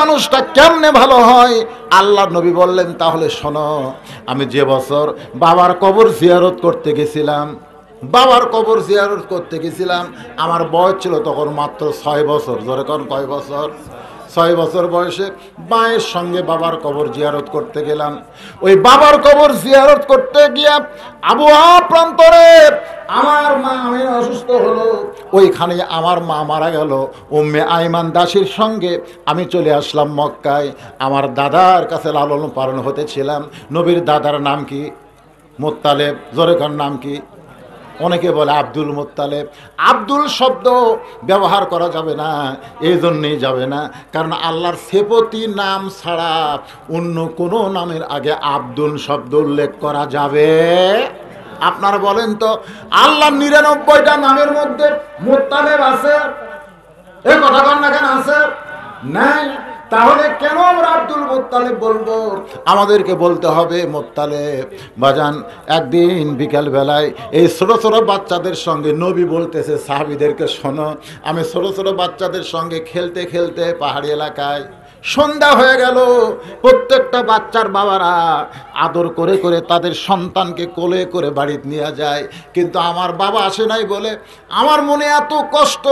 মানুষটা কেমনে ভালো হয়? আল্লাহ নবী বললেন, তাহলে শোনো, আমি যে বছর বাবার কবর জিয়ারত করতে গেছিলাম, আমার বয়স ছিল তখন মাত্র 6 বছর। জোরে কোন কয় বছর? 6 বছর বয়সে মায়ের সঙ্গে বাবার কবর জিয়ারত করতে গেলাম। ওই বাবার কবর জিয়ারত করতে গিয়া আবহাওয়া প্রান্তরে আমার মা আমি অসুস্থ হলো, ওইখানে আমার মা মারা গেল। উম্মে আইমান দাসীর সঙ্গে আমি চলে আসলাম মক্কায়। আমার দাদার কাছে লালন পালন হতেছিলাম। নবীর দাদার নাম কি? মুত্তালেব। জোরে কোন নাম কি? অনেকে বলে আব্দুল মুত্তালেব। আব্দুল শব্দ ব্যবহার করা যাবে না, এই জন্যেই যাবে না কারণ আল্লাহর সেপতি নাম ছাড়া অন্য কোনো নামের আগে আব্দুল শব্দ উল্লেখ করা যাবে। আপনারা বলেন তো, আল্লাহর 99টা নামের মধ্যে মুত্তালেব আছে? এই কথা কন না কেন আছে? নাই। তাহলে কেন আমরা আব্দুল মুত্তালেব বলবো? আমাদেরকে বলতে হবে মুত্তালেব। বাজান, একদিন বিকাল বেলায় এই ছোট ছোট বাচ্চাদের সঙ্গে নবী বলতেছে সাহাবীদেরকে, শোনো, আমি ছোট ছোট বাচ্চাদের সঙ্গে খেলতে খেলতে পাহাড়ি এলাকায়, সন্ধ্যা হয়ে গেল। প্রত্যেকটা বাচ্চার বাবারা আদর করে করে তাদের সন্তানকে কোলে করে বাড়িতে নিয়ে যায়, কিন্তু আমার বাবা আসে নাই বলে আমার মনে এত কষ্ট।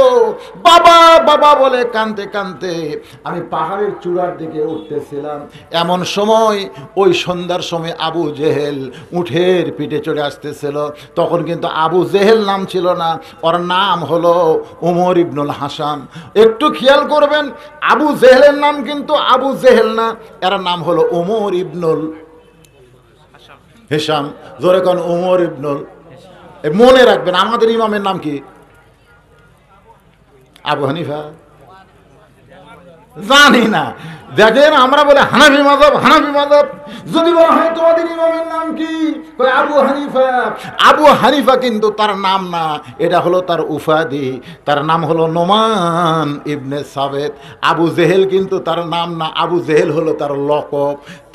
বাবা বাবা বলে কাঁদতে কাঁদতে আমি পাহাড়ের চূড়ার দিকে উঠতেছিলাম। এমন সময় ওই সন্ধ্যার সময় আবু জেহেল উঠের পিঠে চড়ে আসতেছিল। তখন কিন্তু আবু জেহেল নাম ছিল না, ওর নাম হলো উমর ইবনুল হাসাম। একটু খেয়াল করবেন, আবু জেহেলের নাম কিন্তু আবু জেহেল না, এর নাম হলো উমর ইবনুল হিসাম। জোরে কোন উমর ইবনুল। মনে রাখবেন, আমাদের ইমামের নাম কি? আবু হানিফা? জানি না। দেখেন, আমরা বলে হানাফি মাযহাব, হানাফি মাযহাব। যদি বলা হয় তোমাদের ইমামের নাম কি? কয় আবু হানিফা। আবু হানিফা কিন্তু তার নাম না, এটা হলো তার উপাধি। তার নাম হলো নোমান ইবনে সাবেত। আবু জেহেল কিন্তু তার নাম না, আবু জেহেল হলো তার লকব।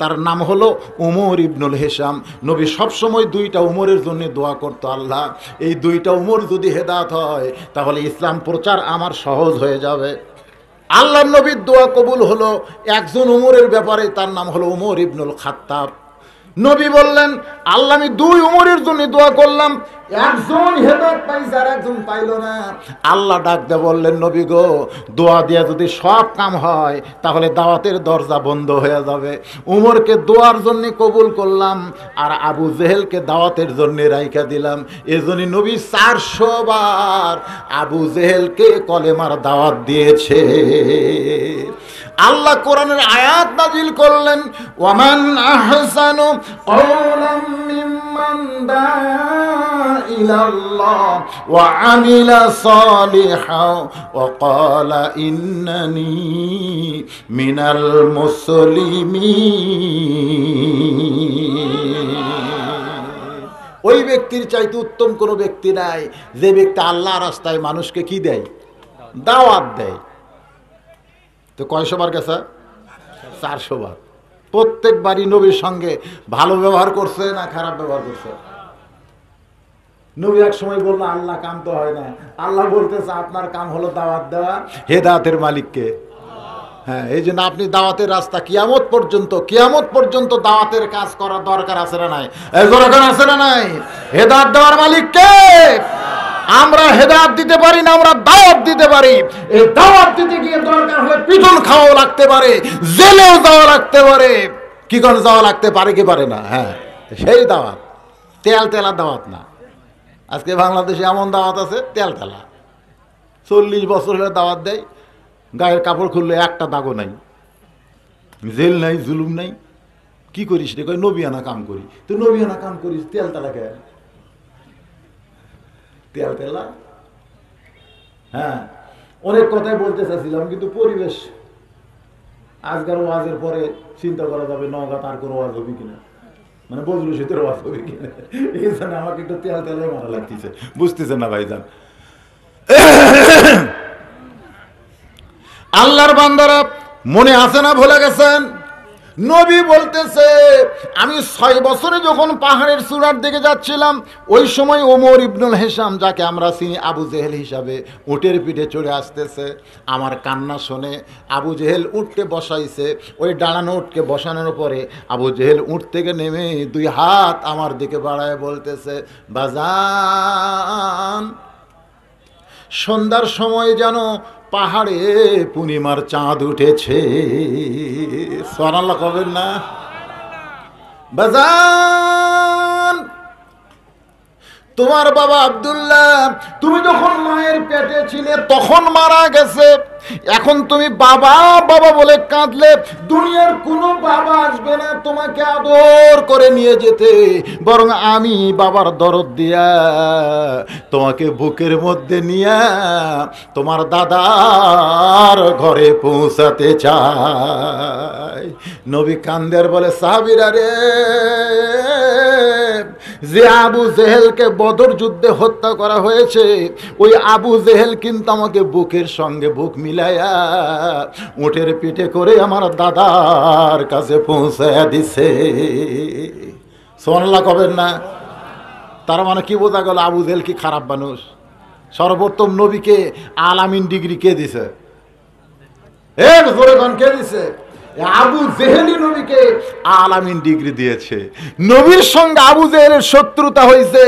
তার নাম হলো উমর ইবনুল হিসাম। নবী সবসময় 2টা উমরের জন্য দোয়া করতো, আল্লাহ এই 2টা উমর যদি হেদায়েত হয় তাহলে ইসলাম প্রচার আমার সহজ হয়ে যাবে। আল্লাহর নবীর দোয়া কবুল হলো একজন উমরের ব্যাপারে, তার নাম হলো উমর ইবনুল খাত্তাব। নবী বললেন, আল্লাহ আমি 2 উমরের জন্য দোয়া করলাম, একজন হেদায়েত পাইছে আর একজন পাইল না। আল্লাহ ডাক দিয়ে বললেন, নবী গো, দোয়া দিয়া যদি সব কাম হয় তাহলে দাওয়াতের দরজা বন্ধ হয়ে যাবে। উমরকে দোয়ার জন্য কবুল করলাম আর আবু জেহেলকে দাওয়াতের জন্য রাইখা দিলাম। এজন্য নবী 400 বার আবু জেহেলকে কলেমার দাওয়াত দিয়েছে। আল্লাহ কোরআনের আয়াত নাজিল করলেন, ওয়ামান আহসানু কওলাম মিম্মান দাআ ইলাল্লাহ ওয়া আমিলা সালিহান ওয়া ক্বালা ইন্নানি মিনাল মুসলিমিন। ওই ব্যক্তির চাইতে উত্তম কোনো ব্যক্তি নাই যে ব্যক্তি আল্লাহর রাস্তায় মানুষকে কি দেয়? দাওয়াত দেয়। তো কয়শো বার গেছে? 400 বার। প্রত্যেকবারই নবীর সঙ্গে ভালো ব্যবহার করছে না খারাপ ব্যবহার করছে? নবী এক সময় বললো, আল্লাহ কাম তো হয় না। আল্লাহ বলতেছে, আপনার কাম হলো দাওয়াত দেওয়া। হেদায়েতের মালিককে। হ্যাঁ, এই জন্য আপনি দাওয়াতের রাস্তা কিয়ামত পর্যন্ত দাওয়াতের কাজ করার দরকার আছে না নাই? দরকার আছে না নাই? হেদায়েত দেওয়ার মালিক কে? আমরা হেদায়েত দিতে পারি না, আমরা দাওয়াত দিতে পারি। এই দাওয়াত দিতে গিয়ে দরকার হলে পিটন খাওয়া লাগতে পারে, জেলেও যাওয়া লাগতে পারে। কি কোন যাওয়া লাগতে পারে কি পারে না? হ্যাঁ, সেই দাওয়াত। তেলা দাওয়াত না। আজকে বাংলাদেশে এমন দাওয়াত আছে তেলা। 40 বছর হলে দাওয়াত দেয়, গায়ের কাপড় খুললে একটা দাগও নাই, জেল নাই, জুলুম নাই। কি করিস রে? কই নবিয়ানা কাম করি। তো নবিয়ানা কাম করিস, তেলা কে? তেলা। হ্যাঁ, অনেক কথাই বলতে চাচ্ছিলাম, কিন্তু পরিবেশ আজকের ওয়াজের পরে চিন্তা করা যাবে নওগাঁ তার কোনো ওয়াজ হবে কিনা, মানে বজলু শীতের ওয়াজ হবে কিনা। এই জন্য আমাকে একটু তেলাই মারা লাগতেছে, বুঝতেছেন না ভাইজান? আল্লাহর বান্দারা মনে আছে না ভুলে গেছেন? নবী বলতেছে আমি 6 বছরে যখন পাহাড়ের চূড়ার দিকে যাচ্ছিলাম, ওই সময় ওমর ইবনুল হিসাম, যাকে আমরা চিনি আবু জেহেল হিসাবে, উটের পিঠে চড়ে আসতেছে। আমার কান্না শুনে আবু জেহেল উঠতে বসাইছে। ওই দাঁড়ানো উঠকে বসানোর পরে আবু জেহেল উঠ থেকে নেমে 2 হাত আমার দিকে বাড়ায় বলতেছে, বাজান, সন্ধ্যার সময় যেন পাহাড়ে পূর্ণিমার চাঁদ উঠেছে। সুবহানাল্লাহ কবেন না? বাজান, তোমার বাবা আব্দুল্লাহ তুমি যখন মায়ের পেটে ছিলে তখন মারা গেছে। এখন তুমি বাবা বাবা বলে কাঁদলে দুনিয়ার কোনো বাবা আসবে না তোমাকে আদর করে নিয়ে যেতে, বরং আমি বাবার দরদ দিয়া তোমাকে বুকের মধ্যে নিয়ে তোমার দাদার ঘরে পৌঁছাতে চাই। নবী কান্দের বলে, সাহাবীরা রে, যে আবু জেহেলকে বদর যুদ্ধে হত্যা করা হয়েছে, ওই আবু জেহেল কিন্তু আমাকে বুকের সঙ্গে বুক মিলাইয়া উটের পিঠে করে আমার দাদার কাছে পৌঁছায়া দিছে। সুবহানাল্লাহ কবেন না? তার মানে কি বোঝা গেল? আবু জেহেল কি খারাপ মানুষ? সর্বোত্তম নবীকে আলামিন ডিগ্রি কে দিছে? কে দিছে? আবু জেহেলি নবীকে আলামিন ডিগ্রি দিয়েছে। নবীর সঙ্গে আবু জেহেলের শত্রুতা হয়েছে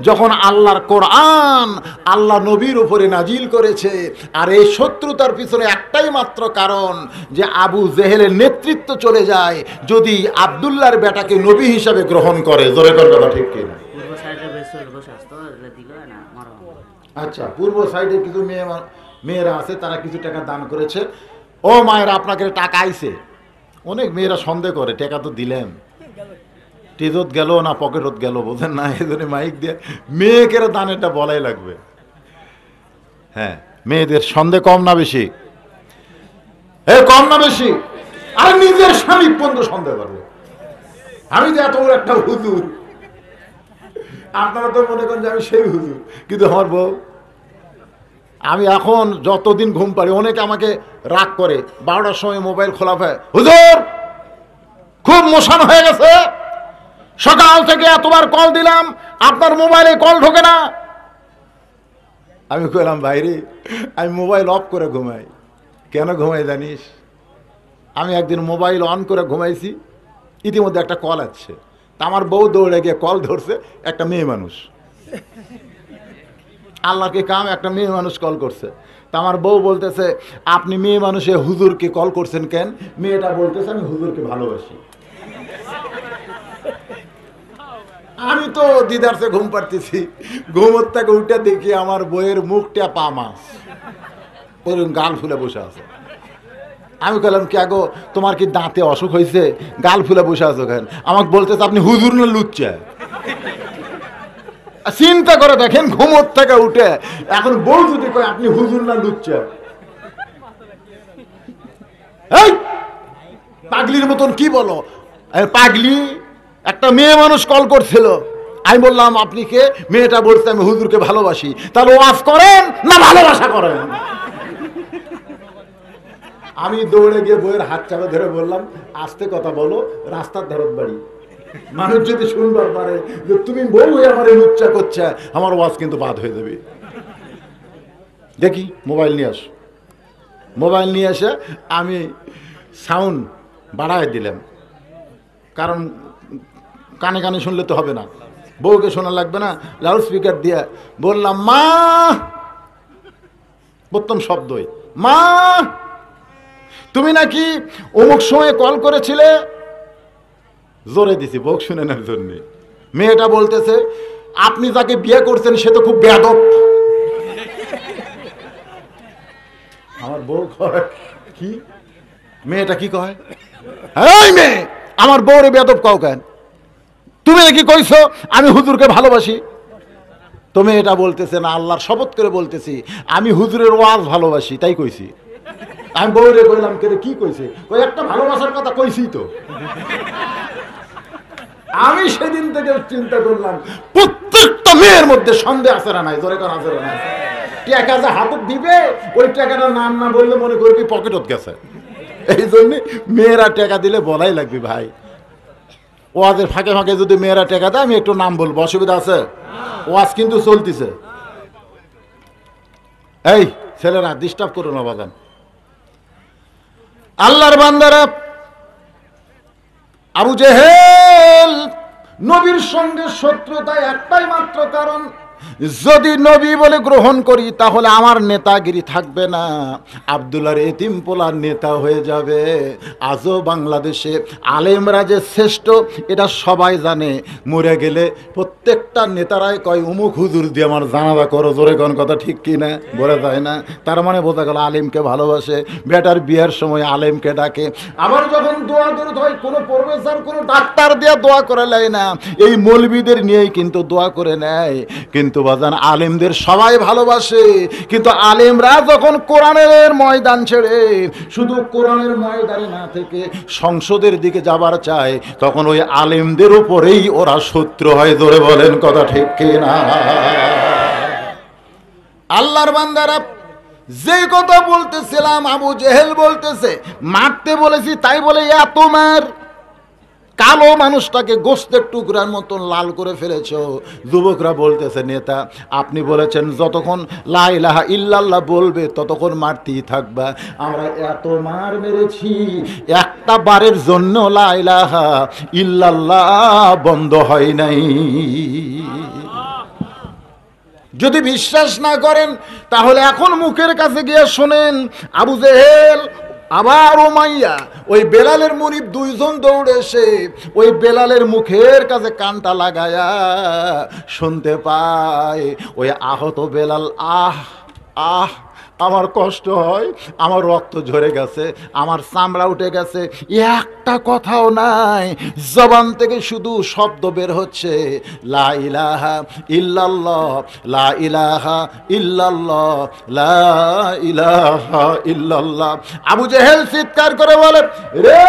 যখন আল্লাহর কোরআন আল্লাহ নবীর উপরে নাজিল করেছে। আর এই শত্রুতার পিছনে একটাই মাত্র কারণ, যে আবু জেহেলের নেতৃত্ব চলে যায় যদি আব্দুল্লাহর বেটাকে নবী হিসাবে গ্রহণ করে। জোরে কথা ঠিক কিনা? আচ্ছা, পূর্ব সাইডে কিছু মেয়েরা আছে, তারা কিছু টাকা দান করেছে। ও মায়েরা, আপনাকে টাকা আইছে। অনেক মেয়েরা সন্দেহ করে, টাকা তো দিলেন, টিজত গেল না পকেটত গেল, বোঝেন না? এই জন্য মাইক দিয়ে মেয়েকে দানেরটা বলাই লাগবে। হ্যাঁ, মেয়েদের সন্দেহ কম না বেশি? কম না বেশি? আর নিজের স্বামী পর্যন্ত সন্দেহ করবে আমি যে এত বড় একটা হুজুর। আপনারা তো মনে করেন যে আমি সেই হুজুর, কিন্তু আমার বউ, আমি এখন যতদিন ঘুম পারি, অনেকে আমাকে রাগ করে 12টার সময় মোবাইল খোলা হয়, হুজুর খুব মোশন হয়ে গেছে, সকাল থেকে এতবার কল দিলাম, আপনার মোবাইলে কল ঢোকে না। আমি কইলাম, ভাইরে আমি মোবাইল অফ করে ঘুমাই। কেন ঘুমাই জানিস? আমি একদিন মোবাইল অন করে ঘুমাইছি, ইতিমধ্যে একটা কল আসছে। তা আমার বউ দৌড়ে গিয়ে কল ধরছে, একটা মেয়ে মানুষ। আল্লাহকে কাম, একটা মেয়ে মানুষ কল করছে। তা আমার বউ বলতেছে, আপনি মেয়ে মানুষে হুজুরকে কল করছেন কেন? মেয়েটা বলতেছে, আমি হুজুরকে ভালোবাসি। আমি তো দিদারসে ঘুম পাড়তেছি, ঘুমোর থেকে উঠে দেখি আমার বইয়ের মুখটা পা মাছ, ওই গাল ফুলে বসে আছে। আমি বললাম, কে গো, তোমার কি দাঁতে অসুখ হয়েছে? গাল ফুলে বসে আছো কেন? আমাকে বলতেছে, আপনি হুজুর না লুচ্চা? চিন্তা করে দেখেন, ঘুমোর থেকে উঠে এখন বউ যদি কয় আপনি হুজুর না লুচ্চা, এই পাগলির মতন কি বলো? পাগলি, একটা মেয়ে মানুষ কল করছিল। আমি বললাম, আপনি কে? মেয়েটা বলছে, আমি হুজুরকে ভালোবাসি। তাহলে ওয়াজ করেন না ভালোবাসা করেন? আমি দৌড়ে গিয়ে বইয়ের হাত চাপে ধরে বললাম, আস্তে কথা বলো, রাস্তার ধারত বাড়ি, মানুষ যদি শুনবার পারে যে তুমি বউ হয়ে আমার লুচ্চা করছে, আমার ওয়াজ কিন্তু বাদ হয়ে যাবে। দেখি মোবাইল নিয়ে আস। মোবাইল নিয়ে এসে আমি সাউন্ড বাড়ায় দিলাম, কারণ কানে কানে শুনলে তো হবে না, বউকে শোনা লাগবে না। লাউড স্পিকার দিয়ে বললাম, মা, প্রথম শব্দই মা, তুমি নাকি অমুক সময় কল করেছিলে। জোরে দিছি বউ শুনে নেওয়ার জন্য। মেয়েটা বলতেছে, আপনি যাকে বিয়ে করছেন সে তো খুব বেয়াদব। আমার বউ কয় কি? মেয়েটা কি কয়? এই মেয়ে, আমার বউরে বেয়াদব কাও কেন? তুমি নাকি কইছো আমি হুজুরকে ভালোবাসি। তো মেয়েটা বলতেছে, না, আল্লাহর শপথ করে বলতেছি, আমি হুজুরের ওয়াজ ভালোবাসি, তাই কইছি। আমি বউরে কইলাম, কে কি কইছে? কই একটা ভালোবাসার কথা কইছি তো। আমি সেদিন থেকে চিন্তা করলাম, প্রত্যেকটা মেয়ের মধ্যে সন্দেহ আছে না নাই? জোরে কোন আছে না? টাকা যা হাতত দিবে, ওই টাকাটার নাম না বললে মনে করবি পকেটত গেছে। এই জন্য মেয়েরা টাকা দিলে বলাই লাগবে ভাই। ওয়াজের ফাঁকে ফাঁকে যদি মেয়েরা টাকা দেয় আমি একটু নাম বলবো, অসুবিধা আছে? ওয়াজ কিন্তু চলতেছে। এই ছেলেরা ডিস্টার্ব করো না বাগান। আল্লাহর বান্দারা, আবু জেহেল নবীর সঙ্গে শত্রুতায় একটাই মাত্র কারণ, যদি নবী বলে গ্রহণ করি তাহলে আমার নেতাগিরি থাকবে না, আব্দুল্লাহর এতিম পোলার নেতা হয়ে যাবে। আজও বাংলাদেশে আলেমরা যে শ্রেষ্ঠ এটা সবাই জানে, মরে গেলে প্রত্যেকটা নেতারাই কয় উমুক হুজুর দিয়ে আমার জানাজা করো, জোরে কোন কথা ঠিক কি না, বলে যায় না? তার মানে বোঝা গেল আলেমকে ভালোবাসে। বেটার বিয়ের সময় আলেমকে ডাকে, আবার যখন দোয়া দরুদ হয় কোনো প্রফেসর কোনো ডাক্তার দিয়ে দোয়া করে নেয় না, এই মৌলবীদের নিয়েই কিন্তু দোয়া করে নেয়। কিন্তু বাজান আলেমদের সবাই ভালোবাসে, কিন্তু আলেমরা যখন কোরআনের ময়দান ছেড়ে শুধু কোরআনের ময়দানে না থেকে সংসদের দিকে যাবার চায়, তখন ওই আলেমদের উপরেই ওরা শত্রু হয়। ধরে বলেন কথা ঠিক কিনা? আল্লাহর বান্দারা, যে কথা বলতেছিলাম আবু জেহেল বলতেছে মারতে বলেছি তাই বলে এত মার, কালো মানুষটাকে গোস্তের টুকরার মতন লাল করে ফেলেছ। যুবকরা বলতেছে নেতা আপনি বলেছেন যতক্ষণ লা ইলাহা ইল্লাল্লাহ বলবে ততক্ষণ মারতেই থাকবা। আমরা এত মার মেরেছি, একটা বারের জন্য লা ইলাহা ইল্লাল্লাহ বন্ধ হয় নাই। যদি বিশ্বাস না করেন তাহলে এখন মুখের কাছে গিয়ে শোনেন, আবু জেহেল আবার উমাইয়া ওই বেলালের মুরিদ দুইজন দৌড়ে এসে ওই বেলালের মুখের কাছে কানটা লাগায়া শুনতে পায় ওই আহত বেলাল আহ আহ, আমার কষ্ট হয়, আমার রক্ত ঝরে গেছে, আমার চামড়া উঠে গেছে, একটা কথাও নাই, জবান থেকে শুধু শব্দ বের হচ্ছে লা ইলাহা ইল্লাল্লাহ, লা ইলাহা ইল্লাল্লাহ, লা ইলাহা ইল্লাল্লাহ। আবু জেহেল চিৎকার করে বলে, রে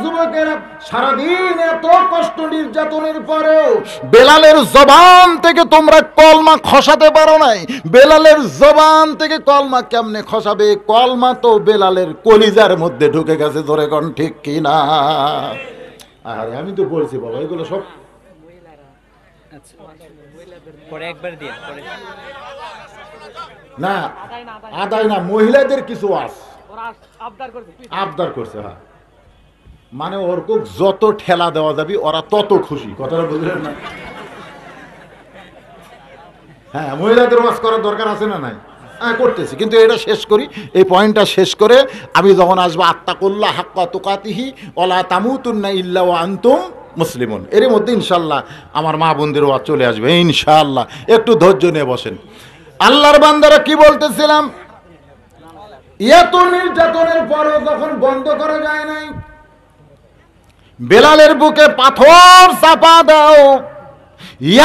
যুবকেরা, সারাদিন এত কষ্ট নির্যাতনের পরেও বেলালের জবান থেকে তোমরা কলমা খসাতে পারো নাই। বেলালের জবান থেকে কলমা কেমনে খসাবে? কলমা তো বেলালের কলিজার মধ্যে ঢুকে গেছে। ধরে কোন ঠিক কিনা? আরে আমি তো বলছি বাবা, এগুলো সব না আদায় না, মহিলাদের কিছু আবদার করছে। হ্যাঁ, মানে ওর যত ঠেলা দেওয়া যাবে ওরা তত খুশি। কথাটা বুঝলেন না? হ্যাঁ, মহিলাদের ওয়াজ করার দরকার আছে না নাই? হ্যাঁ, করতেছি, কিন্তু এটা শেষ করি, এই পয়েন্টটা শেষ করে আমি যখন আসবো আত্তাকুল্লাহ হাক্কা তুকাতিহি ওয়ালা তামুতুন্না ইল্লা ওয়া আনতুম মুসলিমুন, এর মধ্যে ইনশাআল্লাহ আমার মা বোনদের ওয়াজ চলে আসবে ইনশাআল্লাহ। একটু ধৈর্য নিয়ে বসেন। আল্লাহর বান্দারা কি বলতেছিলাম, এত নির্যাতনের পরেও যখন বন্ধ করা যায় নাই, বেলালের বুকে পাথর চাপা দাও,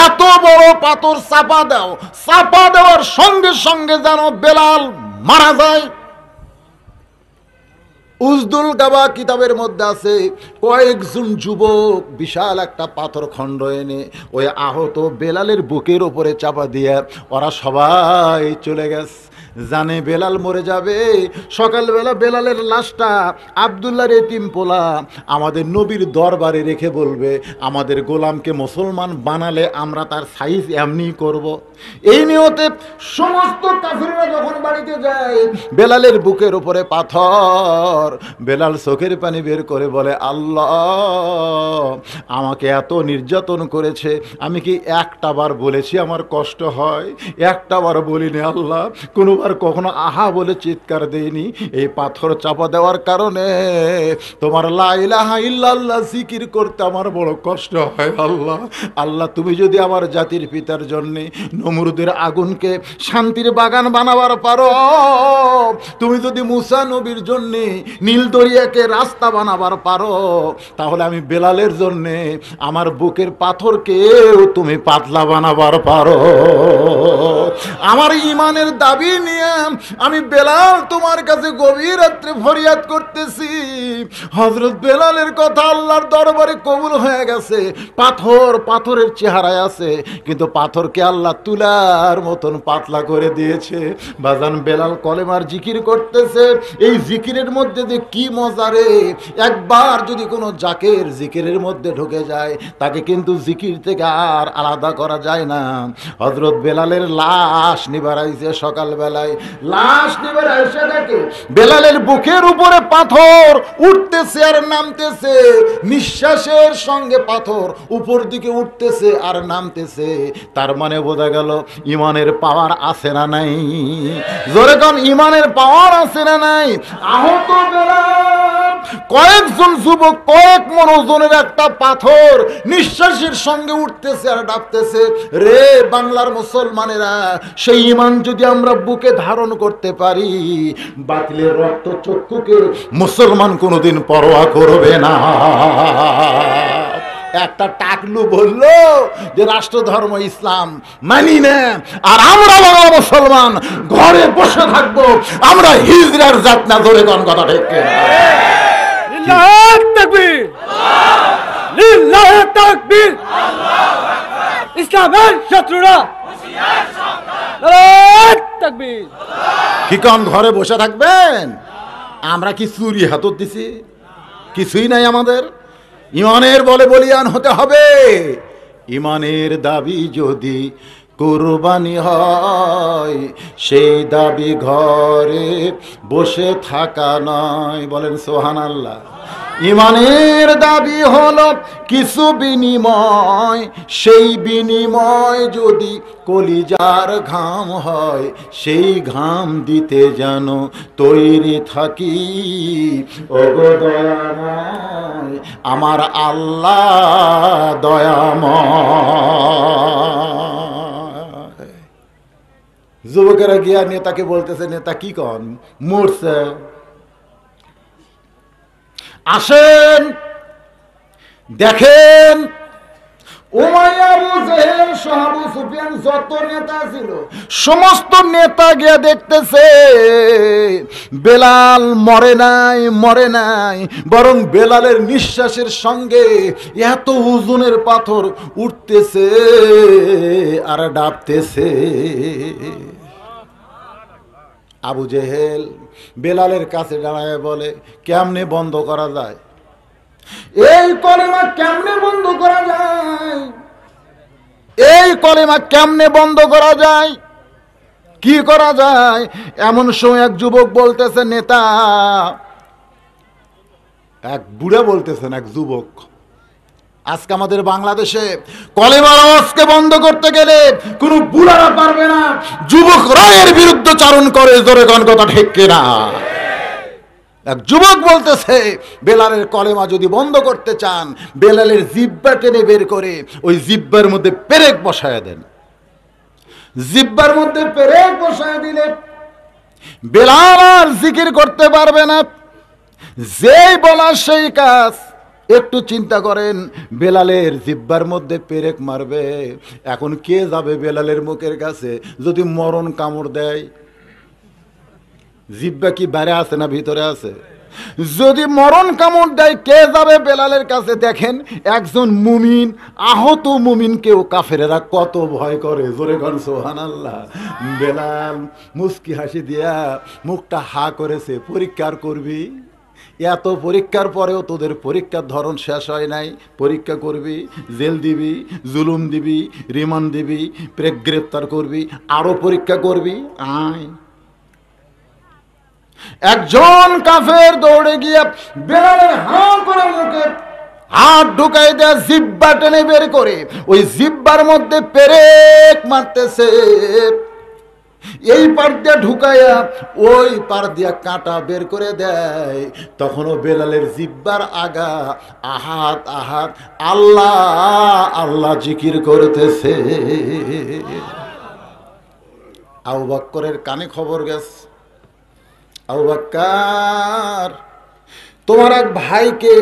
এত বড় পাথর চাপা দাও, চাপা দেওয়ার সঙ্গে সঙ্গে যেন বেলাল মারা যায়। উজদুল গাবা কিতাবের মধ্যে আছে, কয়েকজন যুবক বিশাল একটা পাথর খণ্ড এনে ওই আহত বেলালের বুকের ওপরে চাপা দিয়ে ওরা সবাই চলে গেছে, জানে বেলাল মরে যাবে। সকালবেলা বেলালের লাশটা আব্দুল্লাহর এতিম পোলা আমাদের নবীর দরবারে রেখে বলবে, আমাদের গোলামকে মুসলমান বানালে আমরা তার সাইজ এমনি করব। এই নিয়তে সমস্ত কাফিররা যখন বাড়িতে যায়, বেলালের বুকের উপরে পাথর, বেলাল চোখের পানি বের করে বলে, আল্লাহ আমাকে এত নির্যাতন করেছে, আমি কি একটা বার বলেছি আমার কষ্ট হয়? একটা বার বলিনি আল্লাহ, কোনোবার কখনো আহা বলে চিৎকার দেয়নি। এই পাথর চাপা দেওয়ার কারণে তোমার লা ইলাহা ইল্লাল্লাহ জিকির করতে আমার বড় কষ্ট হয়। আল্লাহ আল্লাহ, তুমি যদি আমার জাতির পিতার জন্যে নমরুদের আগুনকে শান্তির বাগান বানাবার পারো, তুমি যদি মুসা নবীর জন্যে নীল দরিয়াকে রাস্তা বানাবার পারো, তাহলে আমি বেলালের জন্যে আমার বুকের পাথরকেও তুমি পাতলা বানাবার পারো। আমার ইমানের দাবি নিয়ে আমি বেলাল তোমার কাছে গভীর রাত্রে ফরিয়াদ করতেছি। হযরত বেলালের কথা আল্লাহর দরবারে কবুল হয়ে গেছে। পাথরের চেহারায় আছে, কিন্তু পাথরকে আল্লাহ তুলার মতন পাতলা করে দিয়েছে। বাজান বেলাল কলেমার জিকির করতেছে। এই জিকিরের মধ্যে যে কি মজা রে! একবার যদি কোনো জাকের জিকিরের মধ্যে ঢুকে যায়, তাকে কিন্তু জিকির থেকে আর আলাদা করা যায় না। হযরত বেলালের লাশ নিবার আইছে সকালবেলায়, লাশ নিবার আইসা দেখে বেলালের বুকের উপরে পাথর উঠতেছে আর নামতেছে, নিঃশ্বাসের সঙ্গে পাথর উপর দিকে উঠতেছে আর নামতেছে। তার মানে বোঝা গেল ইমানের পাওয়ার আছে না নাই? জোরে কোন ইমানের পাওয়ার আছে না নাই? আহত বেলাল, কয়েকজন যুবক, কয়েক মনোজনের একটা পাথর নিঃশ্বাসের সঙ্গে উঠতেছে আর ডাকতেছে। রে বাংলার মুসলমানেরা, সেই ইমান যদি আমরা বুকে ধারণ করতে পারি, বাতিলের রক্ত চক্ষুকে মুসলমান কোনোদিন পরোয়া করবে না। একটা টাকলু বলল যে রাষ্ট্র ধর্ম ইসলাম মানি না, আর আমরা বাংলা মুসলমান ঘরে বসে থাকবো, আমরা হিজরার জাত না। ধরে কোন কথা ঠিক কিনা? লিল্লাহ তাকবীর, লিল্লাহ তাকবীর, ইসলামের শত্রুরা লিল্লাহ তাকবীর। কি কম ঘরে বসে থাকবেন? আমরা কি চুরি হাতত দিছি? কিছুই নাই আমাদের। ইমানের বলে বলিয়ান হতে হবে। ইমানের দাবি যদি কুরবানি হয়, সেই দাবি ঘরে বসে থাকা নয়। বলেন সুবহানাল্লাহ। ইমানের দাবি হলো কিছু বিনিময়, সেই বিনিময় যদি কলিজার ঘাম হয়, সেই ঘাম দিতে যেন তৈরি থাকি। ওগো দয়াময়, আমার আল্লাহ দয়াময়। যুবকেরা গিয়া নেতাকে বলতেছে, নেতা কি কন, মরছে। আসেন দেখেন, উমাইয়া, আবু জেহেল, আবু সুফিয়ান, যত নেতা ছিল সমস্ত নেতা গিয়া দেখতেছে বেলাল মরে নাই, মরে নাই, বরং বেলালের নিঃশ্বাসের সঙ্গে এত ওজনের পাথর উঠতেছে আর ডাবতেছে। আবু জেহেল বেলালের কাছে দাঁড়ায় বলে, কেমনে বন্ধ করা যায়? এই কলেমা কেমনে বন্ধ করা যায়? এই কলেমা কেমনে বন্ধ করা যায়? কি করা যায়? এমন সময় এক যুবক বলতেছে, নেতা, এক বুড়া বলতেছেন, এক যুবক, আজকে আমাদের বাংলাদেশে কলেমার আওয়াজকে বন্ধ করতে গেলে কোন বুড়ারা পারবে না, যুবকরা এর বিরুদ্ধে চারণ করে। জোরে কোন কথা ঠিক কিনা? এক যুবক বলতেছে, বেলালের কলেমা যদি বন্ধ করতে চান, বেলালের জিব্বা টেনে বের করে ওই জিব্বার মধ্যে পেরেক বসায় দেন। জিব্বার মধ্যে পেরেক বসায় দিলে বেলাল আর জিকির করতে পারবে না। যেই বলা সেই কাজ। একটু চিন্তা করেন, বেলালের জিব্বার মধ্যে পেরেক মারবে, এখন কে যাবে বেলালের মুখের কাছে যদি মরণ কামড় দেয়? জিব্বা কি বাইরে আছে না ভিতরে আছে? যদি মরণ কামড় দেয়, কে যাবে বেলালের কাছে? দেখেন, একজন মুমিন, আহত মুমিনকেও কাফেরেরা কত ভয় করে। জোরে কোন সুবহানাল্লাহ। বেলাল মুস্কি হাসি দিয়া মুখটা হা করেছে, পরীক্ষার করবি? এত পরীক্ষার পরেও তোদের পরীক্ষার ধরন শেষ হয় নাই। পরীক্ষা করবি, জেল দিবি, জুলুম দিবি, রিমান্ড দিবি, গ্রেপ্তার করবি, আরো পরীক্ষা করবি। আয়, একজন কাফের দৌড়ে গিয়ে বেলালের হাঁ করে মুখে হাত ঢুকাই দেয়া জিব্বা টেনে বের করে ওই জিব্বার মধ্যে পেরেক মারতেছে। এই পার দিয়া ঢুকাইয়া ওই পার দিয়া কাঁটা বের করে দেয়। তখনও বেলালের জিব্বার আগা আহাত আহাত আল্লাহ আল্লাহ জিকির করতেছে। আবু বকরের কানে খবর গেছে, আবু বকর, তোমার এক ভাইকে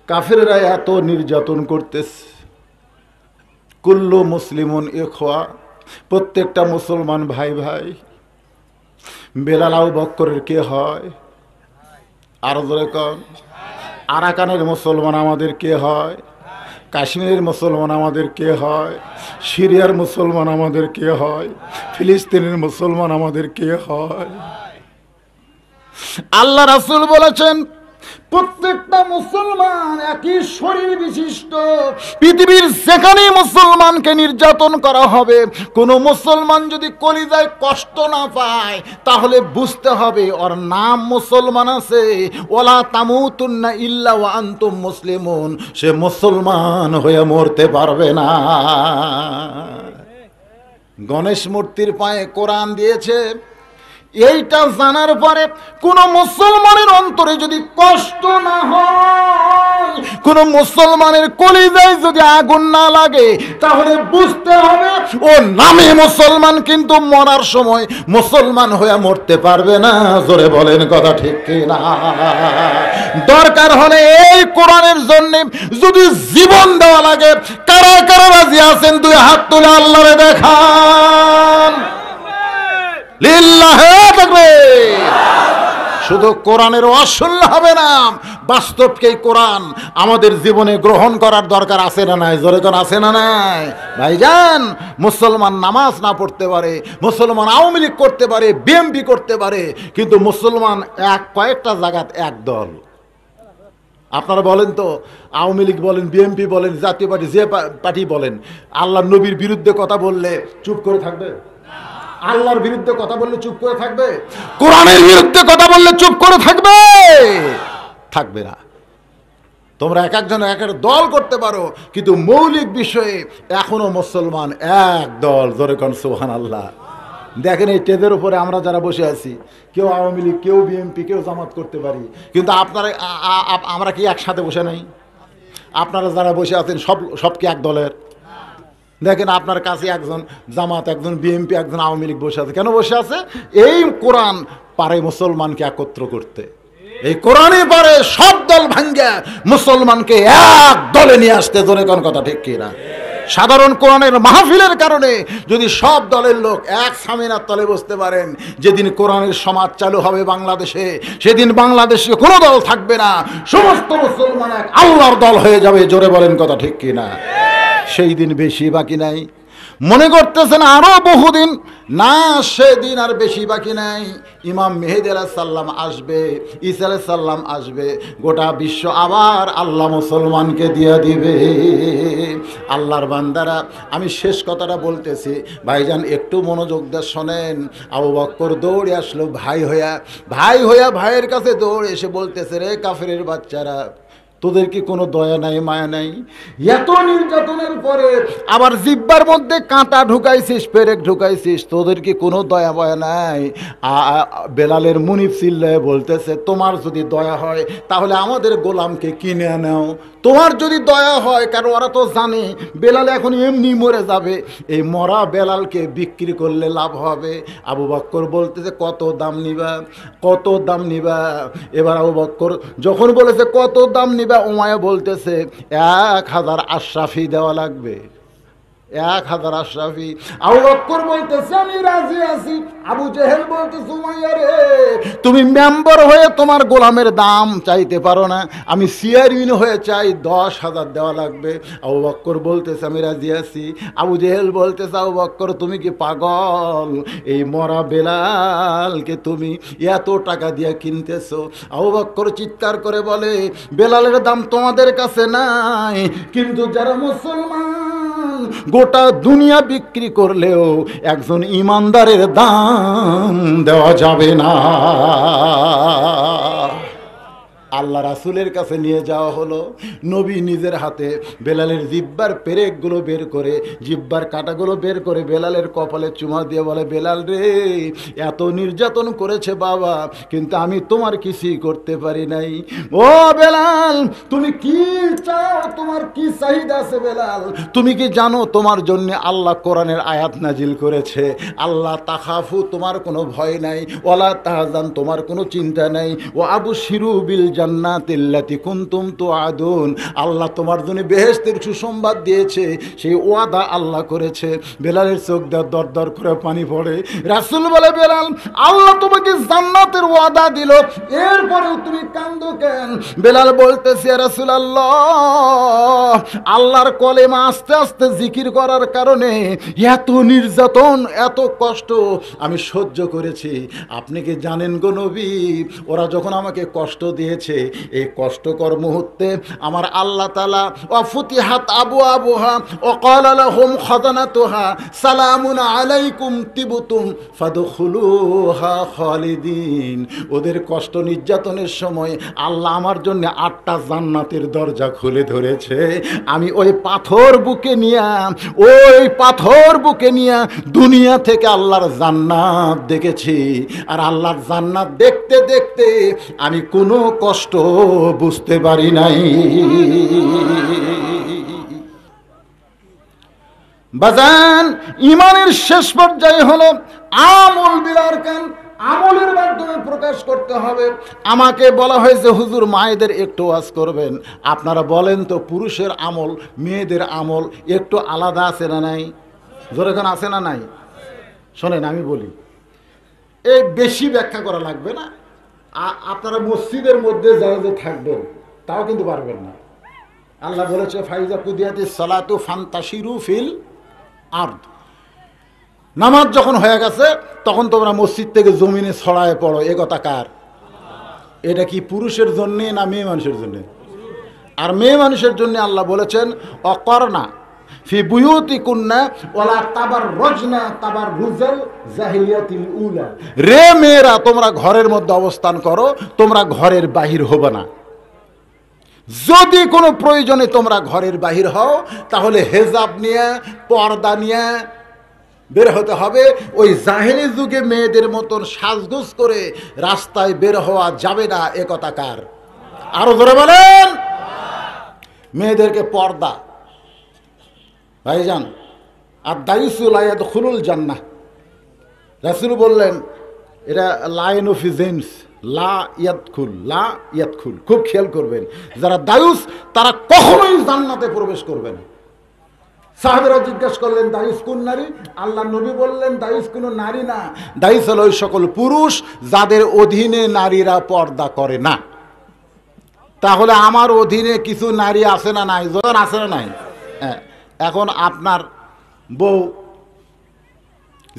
কাফেররা এত নির্যাতন করতেছে। কুল্লু মুসলিমুন ইখওয়া, প্রত্যেকটা মুসলমান ভাই ভাই, বেলাল আবু বকরের কে হয়? আরো জোরে কন। আরাকানের মুসলমান আমাদের কে হয়? কাশ্মীরের মুসলমান আমাদের কে হয়? সিরিয়ার মুসলমান আমাদের কে হয়? ফিলিস্তিনের মুসলমান আমাদের কে হয়? আল্লাহ রাসূল বলেছেন প্রত্যেকটা মুসলমান একই শরীর বিশিষ্ট। পৃথিবীর যেখানে মুসলমানকে নির্যাতন করা হবে, কোন মুসলমান যদি কলিজায় কষ্ট না পায়, তাহলে বুঝতে হবে ওর নাম মুসলমান আছে। ওয়ালা তামুতুন্না ইল্লা ওয়া আনতুম মুসলিমুন, সে মুসলমান হয়ে মরতে পারবে না। গণেশ মূর্তির পায়ে কোরআন দিয়েছে। এইটা জানার পরে কোন মুসলমানের অন্তরে যদি কষ্ট না হয়, কোন মুসলমানের কলিজায় যদি আগুন না লাগে, তাহলে বুঝতে হবে ও নামে মুসলমান, কিন্তু মরার সময় মুসলমান হয়ে মরতে পারবে না। জোরে বলেন কথা ঠিক কিনা? দরকার হলে এই কোরআনের জন্য যদি জীবন দেওয়া লাগে, কারা কারা রাজি আছেন দুই হাত তুলে আল্লাহরে দেখান। লিল্লাহে তাকবীর। শুধু কোরআনের অশুনল হবে না, বাস্তবকেই কোরআন আমাদের জীবনে গ্রহণ করার দরকার আছে না নাই? জোরে কোন আছে না নাই? ভাইজান, মুসলমান নামাজ না পড়তে পারে, মুসলমান আওয়ামী লীগ করতে পারে, বিএমপি করতে পারে, কিন্তু মুসলমান কয়েকটা জায়গাত এক দল। আপনারা বলেন তো, আওয়ামী লীগ বলেন, বিএমপি বলেন, জাতীয় পার্টি, যে পার্টি বলেন, আল্লাহ নবীর বিরুদ্ধে কথা বললে চুপ করে থাকবে? আল্লাহর বিরুদ্ধে কথা বললে চুপ করে থাকবে? কোরআনের বিরুদ্ধে কথা বললে চুপ করে থাকবে? থাকবে না। তোমরা এক একজন এক এক দল করতে পারো, কিন্তু মৌলিক বিষয়ে এখনো মুসলমান এক দল। জোরে কোন সুবহানাল্লাহ। দেখেন এই টেদের উপরে আমরা যারা বসে আছি, কেউ আওয়ামী লীগ, কেউ বিএনপি, কেউ জামাত করতে পারি, কিন্তু আপনারা আমরা কি একসাথে বসে নাই? আপনারা যারা বসে আছেন সব কি এক দলের? দেখেন আপনার কাছে একজন জামাত, একজন বিএনপি, একজন আওয়ামী লীগ বসে আছে। কেন বসে আছে? এই কোরআন পারে মুসলমানকে একত্র করতে। এই কোরআনই পারে সব দল ভাঙ্গা মুসলমানকে এক দলে নিয়ে আসতে। জোরে কোন কথা ঠিক কিনা? সাধারণ কোরআনের মাহফিলের কারণে যদি সব দলের লোক এক সামিনার তলে বসতে পারেন, যেদিন কোরআনের সমাজ চালু হবে বাংলাদেশে, সেদিন বাংলাদেশে কোনো দল থাকবে না, সমস্ত মুসলমান এক আল্লাহর দল হয়ে যাবে। জোরে বলেন কথা ঠিক কিনা? সেই দিন বেশি বাকি নাই। মনে করতেছেন আরো বহুদিন? না, সেদিন আর বেশি বাকি নাই। ইমাম মেহেদী আলাইহিস সালাম আসবে, ঈসা আলাইহিস সালাম আসবে, গোটা বিশ্ব আবার আল্লাহ মুসলমানকে দিয়ে দিবে। আল্লাহর বান্দারা, আমি শেষ কথাটা বলতেছি, ভাইজান একটু মনোযোগ দিয়ে শোনেন। আবু বকর দৌড়ে আসলো ভাই হইয়া ভাইয়ের কাছে দৌড়ে এসে বলতেছে, রে কাফেরের বাচ্চারা, তোদের কি কোনো দয়া নাই, মায়া নাই? এত নির্যাতনের পরে আবার জিব্বার মধ্যে কাঁটা ঢুকাইছিস, পেরেক ঢুকাইছিস, তোদের কি কোনো দয়া বয়া নাই? বেলালের মুনিফ চিল্লায় বলতেছে, তোমার যদি দয়া হয় তাহলে আমাদের গোলামকে কিনে নাও। তোমার যদি দয়া হয়, কারণ ওরা তো জানে বেলাল এখন এমনি মরে যাবে, এই মরা বেলালকে বিক্রি করলে লাভ হবে। আবু বকর বলতেছে, কত দাম নিবা, কত দাম নিবা? এবার আবু বকর যখন বলেছে কত দাম নিবা, উমাইয়া বলতেছে 1000 আশরাফি দেওয়া লাগবে। 1000 আশরাফি। আবু বকর বলতেছে, আমি রাজি আছি। আবু জেহেল বলতেছে, উমাইয়া রে, তুমি মেম্বার হয়ে তোমার গোলামের দাম চাইতে পারো না, আমি চেয়ারম্যান হয়ে চাই, 10,000 দেওয়া লাগবে। আবু বকর বলতেছে, আমি রাজি আছি। আবু জেহেল বলতেছে, আবু বকর তুমি কি পাগল? এই মরা বেলালকে তুমি এত টাকা দিয়ে কিনতেছো? আবু বকর চিৎকার করে বলে, বেলালের দাম তোমাদের কাছে নাই, কিন্তু যারা মুসলমান গোটা দুনিয়া বিক্রি করলেও একজন ইমানদারের দাম দেওয়া যাবে না। আল্লাহ রাসূলের কাছে নিয়ে যাওয়া হলো। নবী নিজের হাতে বেলালের জিব্বার পেরেকগুলো বের করে, জিব্বার কাঁটাগুলো বের করে বেলালের কপালে চুমা দিয়ে বলে, বেলাল রে, এত নির্যাতন করেছে বাবা, কিন্তু আমি তোমার কিছুই করতে পারি নাই। ও বেলাল, তুমি কি চাও? তোমার কি চাহিদা আছে বেলাল? তুমি কি জানো তোমার জন্য আল্লাহ কোরআনের আয়াত নাজিল করেছে? আল্লাহ তাখাফু, তোমার কোনো ভয় নাই, ওয়ালা তাহজান, তোমার কোনো চিন্তা নাই, ও আবু শিরু বিল জান্নাতিল্লাতি কুনতুম তুআদুন, আল্লাহ তোমার জন্য বেহেশতের সুসংবাদ দিয়েছে, সেই ওয়াদা আল্লাহ করেছে। বেলালের চোখ দিয়ে দর দর করে পানি পড়ে। রাসূল বলে, বেলাল, আল্লাহ তোমাকে জান্নাতের ওয়াদা দিল, এরপরেও তুমি কান্দো কেন? বেলাল বলতেছে, ইয়া রাসূলুল্লাহ, আল্লাহর কলেমা আস্তে আস্তে জিকির করার কারণে এত নির্যাতন, এত কষ্ট আমি সহ্য করেছি। আপনি কি জানেন গো নবী, ওরা যখন আমাকে কষ্ট দিয়েছে, এই কষ্টকর মুহূর্তে আমার আল্লাহ তাআলা ওয়াফুতিহাত আবওয়াবুহা ওয়া ক্বালা লাহুম খাযানাতুহা সালামুন আলাইকুম তিবতুম ফাদখুলুহা খালিদিন। ওদের কষ্ট নির্যাতনের সময় আল্লাহ আমার জন্য 8টা জান্নাতের দরজা খুলে ধরেছে। আমি ওই পাথর বুকে নিয়ে দুনিয়া থেকে আল্লাহর জান্নাত দেখেছি। আর আল্লাহর জান্নাত দেখতে দেখতে আমি কোনো কষ্ট বুঝতে পারি নাই। বাজান, ইমানের শেষ পর্যায়ে হলো আমল বিল আরকান, আমলের মাধ্যমে প্রকাশ করতে হবে। আমাকে বলা হয়েছে, হুজুর মায়েদের একটু ওয়াজ করবেন। আপনারা বলেন তো, পুরুষের আমল মেয়েদের আমল একটু আলাদা আছে না নাই? যেরকম আছে না নাই? শোনেন, আমি বলি, এই বেশি ব্যাখ্যা করা লাগবে না। আপনারা মসজিদের মধ্যে যারা যে থাকবেন তাও কিন্তু পারবেন না। আল্লাহ বলেছে, ফাইজা কুদিয়াতিস সালাতু ফান্তাশিরু ফিল আরদ। নামাজ যখন হয়ে গেছে তখন তোমরা মসজিদ থেকে জমিনে ছড়ায় পড়ো। এ কথা কার? এটা কি পুরুষের জন্যে না মেয়ে মানুষের জন্যে? আর মেয়ে মানুষের জন্য আল্লাহ বলেছেন, অকরনা ফি বুয়ুতিকুন্না ওয়ালা তাবাররুজনা তাবাররুজাল জাহিলিয়াতিল উলা। রে মেয়েরা, তোমরা ঘরের মধ্যে অবস্থান করো, তোমরা ঘরের বাহির হবে না। যদি কোনো প্রয়োজনে তোমরা ঘরের বাহির হও, তাহলে হেজাব নিয়ে, পর্দা নিয়ে বের হতে হবে। ওই জাহেলি যুগে মেয়েদের মতন সাজগোজ করে রাস্তায় বের হওয়া যাবে না। এ কথা কার? আরো জোরে বলেন। মেয়েদেরকে পর্দা। ভাইজান, আর দায়ুসু লা ইয়াদখুলুল জান্নাহ, রাসূল বললেন, এটা লাইন অফ জেমস, লা ইয়াদখুল। খুব খেয়াল করবেন, যারা দায়ুস তারা কখনোই জান্নাতে প্রবেশ করবে না। সাহাবীরা জিজ্ঞাসা করলেন, দায়ুস কোন নারী? আল্লাহ নবী বললেন, দায়ুস কোনো নারী না, দায়ুস হলো ওই সকল পুরুষ যাদের অধীনে নারীরা পর্দা করে না। তাহলে আমার অধীনে কিছু নারী আছে না নাই? যখন আছে না নাই? হ্যাঁ। এখন আপনার বউ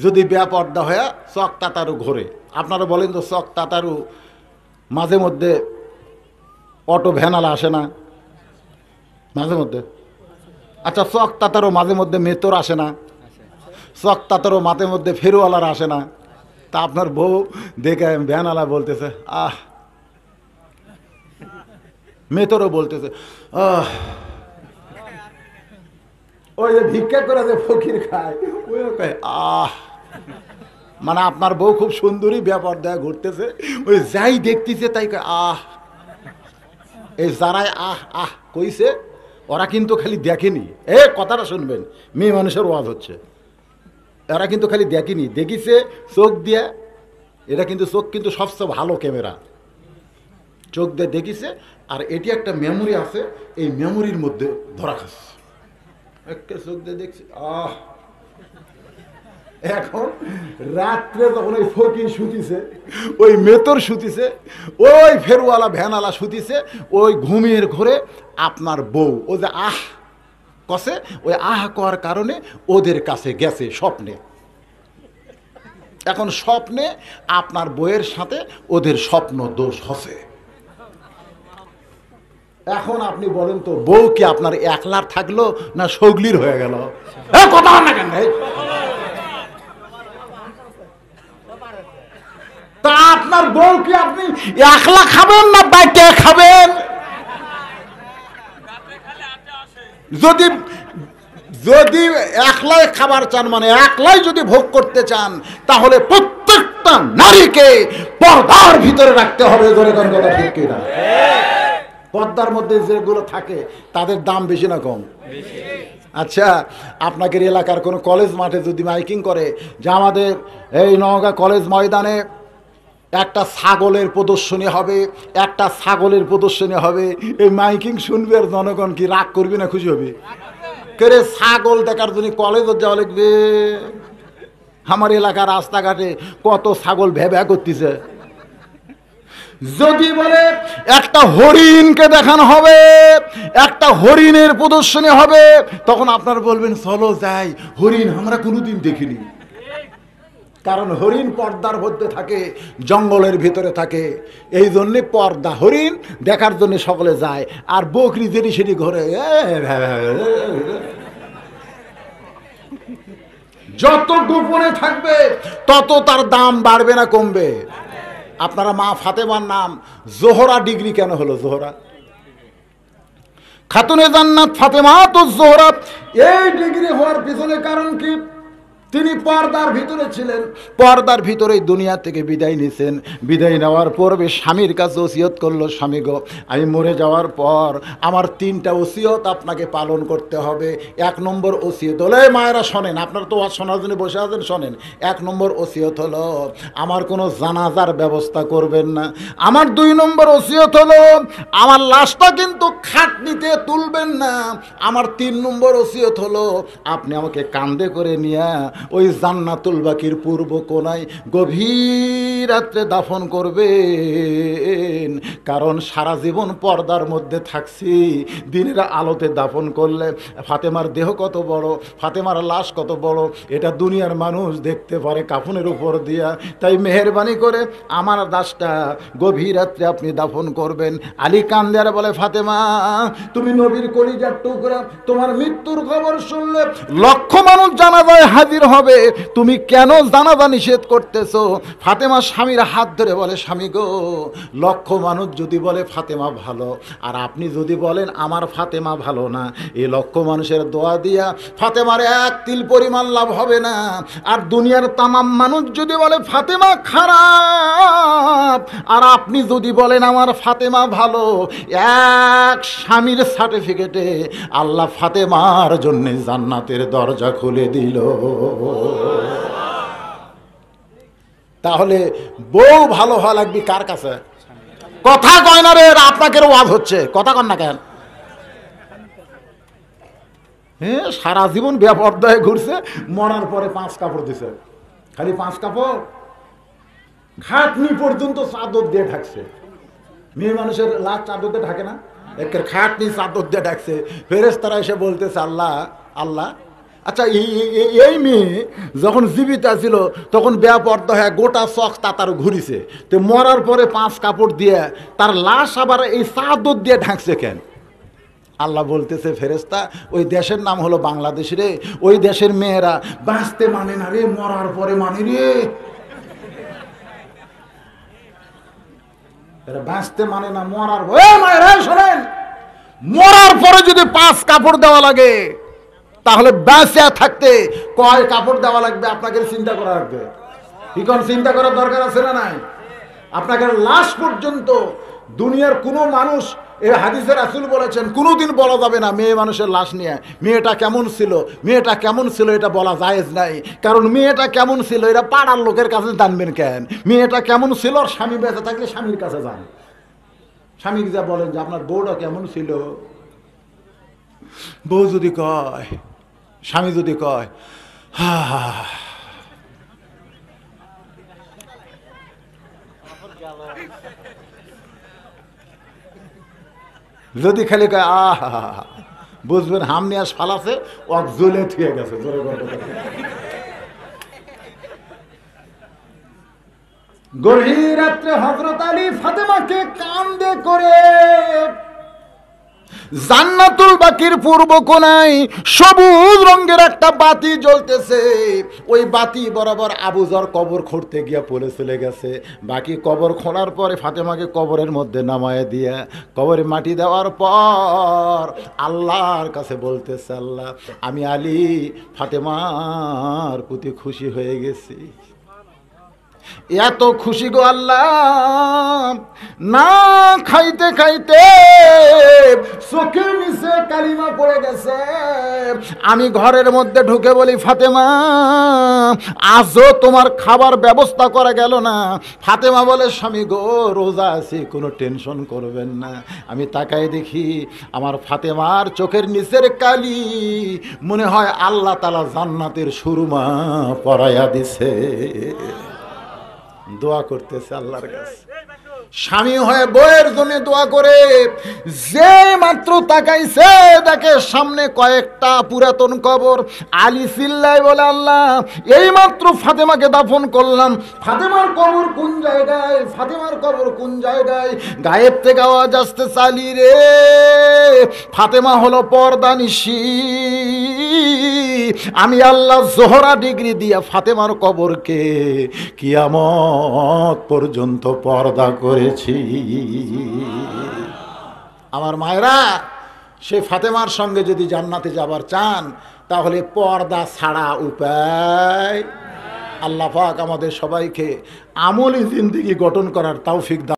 যদি বেপর্দা হয়ে চক তাতারু ঘোরে, আপনারা বলেন তো, চক তাতারু মাঝে মধ্যে অটো ভ্যানালা আসে না? মাঝে মধ্যে। আচ্ছা, চক তাতারও মাঝে মধ্যে মেতর আসে না? চক তাতারও মাঝে মধ্যে ফেরুওয়ালার আসে না? তা আপনার বউ দেখে ভ্যানালা বলতেছে আহ, মেতরও বলতেছে আহ। ওই যে ভিক্ষা করে যে ফকির খায়, ওই কয় আহ। মানে আপনার বউ খুব সুন্দরী, ব্যাপার দেয়া ঘুরতেছে, ওই যাই দেখতেছে তাই কয় আহ। এই যারাই আহ আহ কইছে, ওরা কিন্তু খালি দেখেনি। কথাটা শুনবেন, মেয়ে মানুষের ওয়াজ হচ্ছে। এরা কিন্তু খালি দেখেনি, দেখিছে চোখ দিয়ে। এটা কিন্তু চোখ কিন্তু সবচেয়ে ভালো ক্যামেরা। চোখ দিয়ে দেখিছে, আর এটি একটা মেমোরি আছে, এই মেমোরির মধ্যে ধরা খাচ্ছে। একটা চোখ দিয়ে দেখছি আহ। এখন রাত্রে যখন ওই ফকির শুতিছে, ওই মেতর শুতিছে, ওই ফেরওয়ালা ভ্যানালা শুতিছে, ওই ঘুমের ঘরে আপনার বউ ও যে আহ কষে, ওই আহ করার কারণে ওদের কাছে গেছে স্বপ্নে। এখন স্বপ্নে আপনার বউয়ের সাথে ওদের স্বপ্ন দোষ হচ্ছে। এখন আপনি বলেন তো, বউ কি আপনার একলার থাকলো না সগলির হয়ে গেল? কথা না কেন? তা আপনার বউ কি আপনি একলা খাবেন না বাইকে খাবেন? যদি যদি একলাই খাবার চান, মানে একলাই যদি ভোগ করতে চান, তাহলে প্রত্যেকটা নারীকে পর্দার ভিতরে রাখতে হবে। ধরে কোন কথা ঠিক কিনা? পর্দার মধ্যে যেগুলো থাকে তাদের দাম বেশি না কম? আচ্ছা, আপনাদের এলাকার কোনো কলেজ মাঠে যদি মাইকিং করে যে আমাদের এই নওগাঁ কলেজ ময়দানে একটা ছাগলের প্রদর্শনী হবে, একটা ছাগলের প্রদর্শনী হবে। এই মাইকিং শুনবে আর জনগণ কি রাগ করবি না খুশি হবে? কে ছাগল দেখার জন্য কলেজে যাওয়া লাগবে? আমার এলাকার রাস্তাঘাটে কত ছাগল ভ্যা করতেছে। যদি বলে একটা হরিণকে দেখানো হবে, একটা হরিণের প্রদর্শনী হবে, তখন আপনারা বলবেন চলো যাই, হরিণ আমরা কোনোদিন দেখিনি। কারণ হরিণ পর্দার মধ্যে থাকে, জঙ্গলের ভিতরে থাকে, এই জন্যে পর্দা। হরিণ দেখার জন্য সকলে যায়। আর বকরি যেটি সেটি ঘরে যত গোপনে থাকবে তত তার দাম বাড়বে না কমবে? আপনারা মা ফাতেমার নাম জোহরা ডিগ্রি কেন হলো? জোহরা খাতুনে জান্নাত ফাতেমা তো জোহরা, এই ডিগ্রি হওয়ার পিছনে কারণ কি? তিনি পর্দার ভিতরে ছিলেন, পর্দার ভিতরেই দুনিয়া থেকে বিদায় নিয়েছেন। বিদায় নেওয়ার পূর্বে স্বামীর কাছে ওসিয়ত করলো, স্বামী গো, আমি মরে যাওয়ার পর আমার 3টা ওসিয়ত আপনাকে পালন করতে হবে। 1 নম্বর ওসিয়ত হলো, মায়েরা শোনেন, আপনারা তো শোনার জন্য বসে আছেন, শোনেন। 1 নম্বর ওসিয়ত হলো আমার কোনো জানাজার ব্যবস্থা করবেন না। আমার 2 নম্বর ওসিয়ত হলো আমার লাশটা কিন্তু খাটনিতে তুলবেন না। আমার 3 নম্বর ওসিয়ত হলো আপনি আমাকে কাঁধে করে নিয়ে ওই জান্নাতুল বাকির পূর্ব কোণায় গভীর রাত্রে দাফন করবেন। কারণ সারা জীবন পর্দার মধ্যে থাকছি, দিনের আলোতে দাফন করলে ফাতেমার দেহ কত বড়, ফাতেমার লাশ কত বড়, এটা দুনিয়ার মানুষ দেখতে পারে কাফনের উপর দিয়া। তাই মেহেরবানি করে আমার লাশটা গভীর রাত্রে আপনি দাফন করবেন। আলী কান্দার বলে, ফাতেমা তুমি নবীর কলিজার টুকরা, তোমার মৃত্যুর খবর শুনলে লক্ষ মানুষ জানাজায় হাজির হবে, তুমি কেন জানাজা নিষেধ করতেছো? ফাতেমা স্বামীর হাত ধরে বলে, স্বামী গো, লক্ষ মানুষ যদি বলে ফাতেমা ভালো, আর আপনি যদি বলেন আমার ফাতেমা ভালো না, এই লক্ষ মানুষের দোয়া দিয়া ফাতেমার 1 তিল পরিমাণ লাভ হবে না। আর দুনিয়ার তামাম মানুষ যদি বলে ফাতেমা খারাপ, আর আপনি যদি বলেন আমার ফাতেমা ভালো, এক স্বামীর সার্টিফিকেটে আল্লাহ ফাতেমার জন্য জান্নাতের দরজা খুলে দিল। তাহলে বউ ভালো হওয়া লাগবে কার কাছে? কথা কয় না রে, আপনাকে ওয়াজ হচ্ছে, কথা কন না কেন? হ্যাঁ, সারা জীবন বেপর্দায় ঘুরছে, মরার পরে 5 কাপড় দিছে, খালি 5 কাপড়, খাটনি পর্যন্ত চাদর দিয়ে ঢাকছে। মেয়ে মানুষের লাশ চাদর দিয়ে ঢাকে না, একের খাটনি চাদর দিয়ে ঢাকছে। ফেরেশতারা এসে বলতেছে, আল্লাহ আল্লাহ, আচ্ছা এই মেয়ে যখন জীবিত ছিল তখন বেপর্দা হয়ে গোটা চক তাতার ঘুরিছে, তো মরার পরে 5 কাপড় দিয়ে তার লাশ আবার এই চাদর দিয়ে ঢাকছে কেন? আল্লাহ বলতেছে, ফেরেশতা, ওই দেশের নাম হলো বাংলাদেশ রে, ওই দেশের মেয়েরা বাঁচতে মানে না রে, মরার পরে মানে রে, বাঁচতে মানে না, মরার পরে। মায়েরা শোনেন, মরার পরে যদি 5 কাপড় দেওয়া লাগে, তাহলে বেঁচে থাকতে কয় কাপড় দেওয়া লাগবে আপনাকে চিন্তা করা লাগবে। এখন চিন্তা করার দরকার আছে না নাই? আপনাকে লাশ পর্যন্ত দুনিয়ার কোনো মানুষ, এই হাদিসে রাসূল বলেছেন, কোনোদিন বলা যাবে না মেয়ে মানুষের লাশ নিয়ে মেয়েটা কেমন ছিল, মেয়েটা কেমন ছিল, এটা বলা জায়েজ নাই। কারণ মেয়েটা কেমন ছিল এটা পাড়ার লোকের কাছে জানবেন কেন? মেয়েটা কেমন ছিল, আর স্বামী বেঁচে থাকলে স্বামীর কাছে যান। স্বামীকে যা বলেন যে আপনার বউটা কেমন ছিল, বউ যদি কয়, স্বামী যদি কয় যদি খালি কয় বুঝবেন হামনি আর ফালাছে, ও জ্বলে থুয়ে গেছে। গভীর রাত্রে হযরত আলী ফাতেমাকে কাঁধে করে জান্নাতুল বাকির পূর্ব কোণায় সবুজ রঙের একটা বাতি জ্বলতেছে। ওই বাতি বরাবর আবু যর কবর খুঁড়তে গিয়া পড়ে চলে গেছে। বাকি কবর খোঁড়ার পরে ফাতেমাকে কবরের মধ্যে নামায় দিয়া কবরে মাটি দেওয়ার পর আল্লাহর কাছে বলতেছে, আল্লাহ, আমি আলী ফাতেমার প্রতি খুশি হয়ে গেছি, এত খুশি গো আল্লাহ, না খাইতে খাইতে চোখের নিচে কালিমা পড়ে গেছে। আমি ঘরের মধ্যে ঢুকে বলি, ফাতেমা আজও তোমার খাবার ব্যবস্থা করা গেল না। ফাতেমা বলে, স্বামী গো রোজা আছি, কোনো টেনশন করবেন না। আমি তাকাই দেখি আমার ফাতেমার চোখের নিচের কালি মনে হয় আল্লাহ তাআলা জান্নাতের সুরমা পরাইয়া দিছে। দোয়া করতেছে আল্লাহর কাছে, স্বামী হয়ে বউয়ের জন্য দোয়া করে। যে মাত্র তাকাইছে দেখে সামনে কয়েকটা পুরাতন কবর। আলী চিল্লায় বলে, আল্লাহ এই মাত্র ফাতেমাকে দাফন করলাম, ফাতেমার কবর কোন জায়গায়, ফাতেমার কবর কোন জায়গায়? গায়েব থেকে আওয়াজ আসতে, চালি রে ফাতেমা হলো পর্দানিশী। আমি আল্লাহ জোহরা ডিগ্রি দিয়া ফাতেমার কবরকে কিয়ামত পর্যন্ত পর্দা করেছি। আমার মায়েরা, সে ফাতেমার সঙ্গে যদি জান্নাতে যাবার চান তাহলে পর্দা ছাড়া উপায়। আল্লাহ পাক আমাদের সবাইকে আমলি জিন্দেগি গঠন করার তৌফিক দান।